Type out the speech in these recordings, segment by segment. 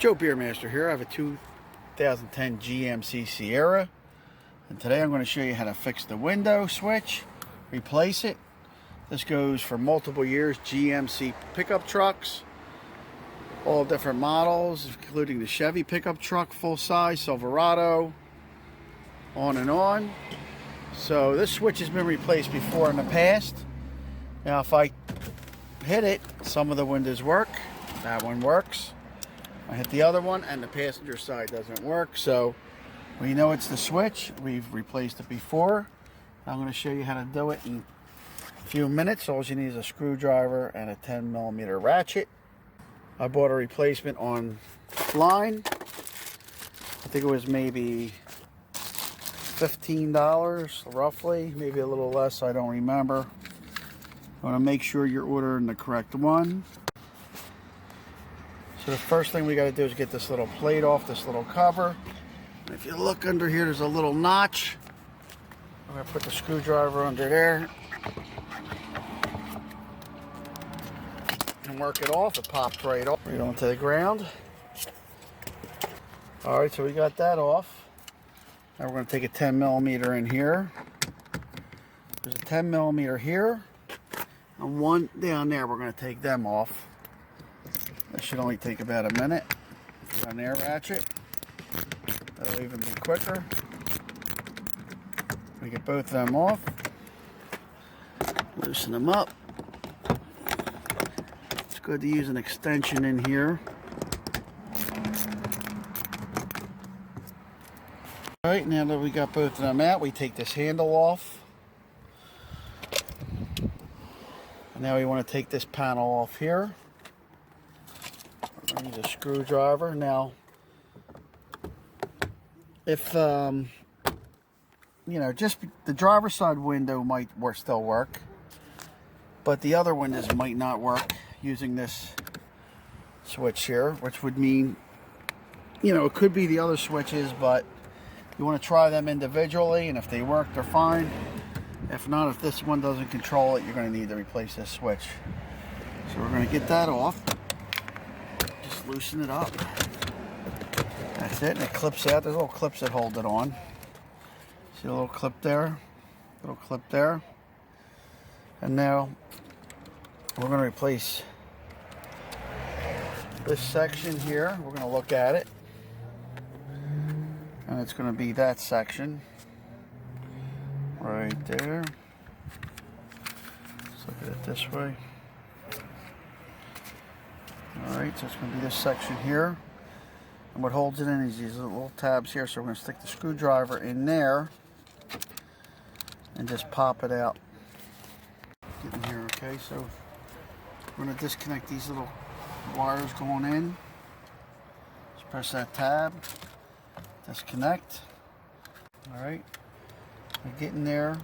Joe Beermaster here. I have a 2010 GMC Sierra, and today I'm going to show you how to fix the window switch, replace it. This goes for multiple years. GMC pickup trucks, all different models, including the Chevy pickup truck, full size, Silverado, on and on. So this switch has been replaced before in the past. Now if I hit it, some of the windows work. That one works. I hit the other one and the passenger side doesn't work, so we know it's the switch. We've replaced it before. I'm going to show you how to do it in a few minutes. All you need is a screwdriver and a 10mm ratchet. I bought a replacement online. I think it was maybe $15 roughly, maybe a little less, I don't remember. You want to make sure you're ordering the correct one. So the first thing we got to do is get this little plate off, this little cover. And if you look under here, there's a little notch. I'm going to put the screwdriver under there and work it off. It popped right off, right onto the ground. Alright, so we got that off. Now we're going to take a 10mm in here. There's a 10mm here and one down there. We're going to take them off. That should only take about a minute. Run the air ratchet. That'll even be quicker. We get both of them off. Loosen them up. It's good to use an extension in here. Alright, now that we got both of them out, we take this handle off. And now we want to take this panel off here. Use a screwdriver. Now, if you know, just the driver's side window might still work, but the other windows might not work using this switch here, which would mean, you know, it could be the other switches, but you want to try them individually, and if they work, they're fine. If not, if this one doesn't control it, you're going to need to replace this switch. So we're going to get that off. Loosen it up. That's it, and it clips out. There's little clips that hold it on. See a little clip there? Little clip there. And now we're going to replace this section here. We're going to look at it. And it's going to be that section right there. Let's look at it this way. Alright, so it's going to be this section here. And what holds it in is these little tabs here. So we're going to stick the screwdriver in there and just pop it out. Get in here, okay? So we're going to disconnect these little wires going in. Just press that tab. Disconnect. Alright. We get in there.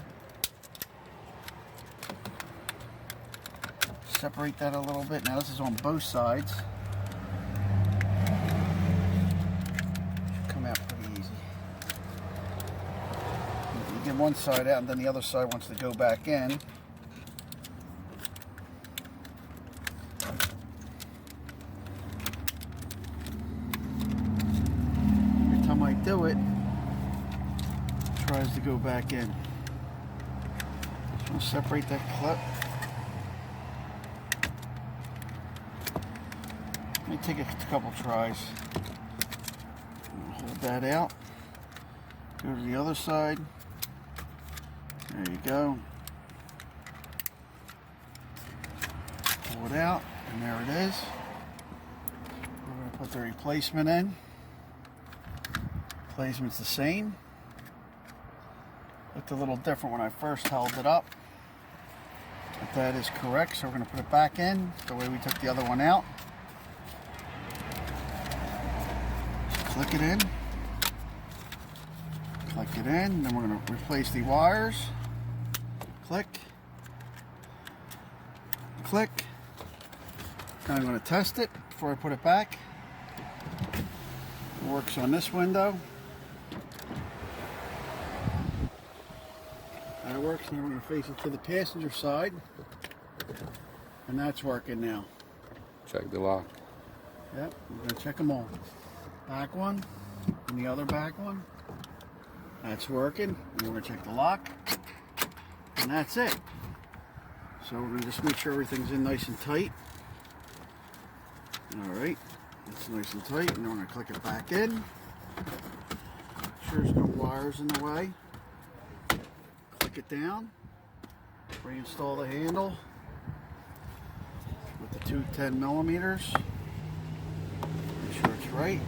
Separate that a little bit. Now this is on both sides. Should come out pretty easy. You get one side out and then the other side wants to go back in. Every time I do it, it tries to go back in. Just want to separate that clip. Let me take a couple tries. Hold that out. Go to the other side. There you go. Pull it out, and there it is. We're going to put the replacement in. Replacement's the same. Looked a little different when I first held it up. But that is correct, so we're going to put it back in the way we took the other one out. Click it in, then we're going to replace the wires. Click, click. Now I'm going to test it before I put it back. It works on this window. That works. Now we're going to face it to the passenger side. And that's working now. Check the lock. Yep, we're going to check them all. Back one and the other back one. That's working. And we're going to check the lock. And that's it. So we're going to just make sure everything's in nice and tight. Alright, it's nice and tight. And then we're going to click it back in. Make sure there's no wires in the way. Click it down. Reinstall the handle with the two 10mm. Make sure it's right.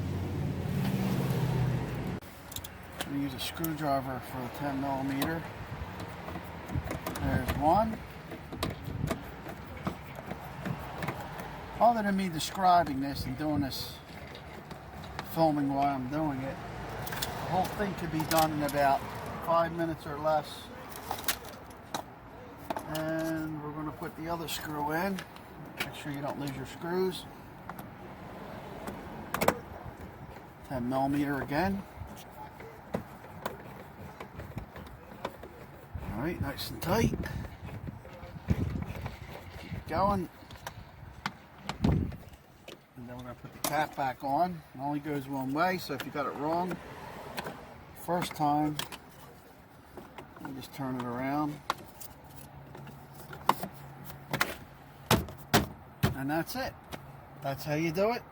I'm going to use a screwdriver for the 10mm. There's one. Other than me describing this and doing this, filming while I'm doing it, the whole thing could be done in about 5 minutes or less. And we're going to put the other screw in. Make sure you don't lose your screws. 10mm again. Alright, nice and tight. Keep it going. And then we're going to put the cap back on. It only goes one way, so if you got it wrong first time, you just turn it around. And that's it. That's how you do it.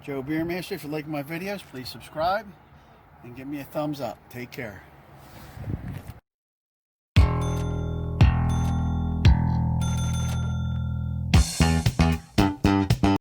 Joe Beermaster. If you like my videos, please subscribe and give me a thumbs up. Take care.